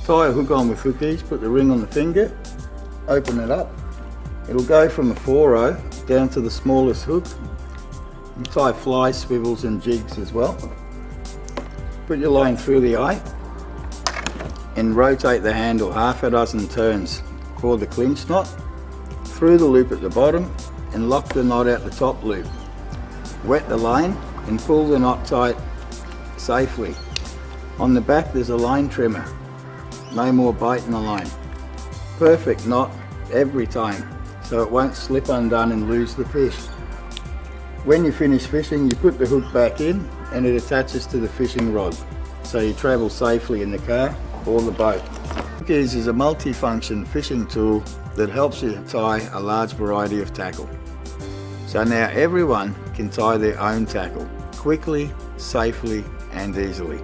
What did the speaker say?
tie a hook on with Hook-Eze, put the ring on the finger, open it up. It'll go from a 4/0 down to the smallest hook. You tie fly swivels and jigs as well. Put your line through the eye and rotate the handle half a dozen turns for the clinch knot, through the loop at the bottom and lock the knot out the top loop. Wet the line and pull the knot tight safely. On the back there's a line trimmer, no more bite in the line. Perfect knot every time, so it won't slip undone and lose the fish. When you finish fishing, you put the hook back in and it attaches to the fishing rod, so you travel safely in the car or the boat. Hook-Eze is a multi-function fishing tool that helps you tie a large variety of tackle. So now everyone can tie their own tackle, quickly, safely and easily.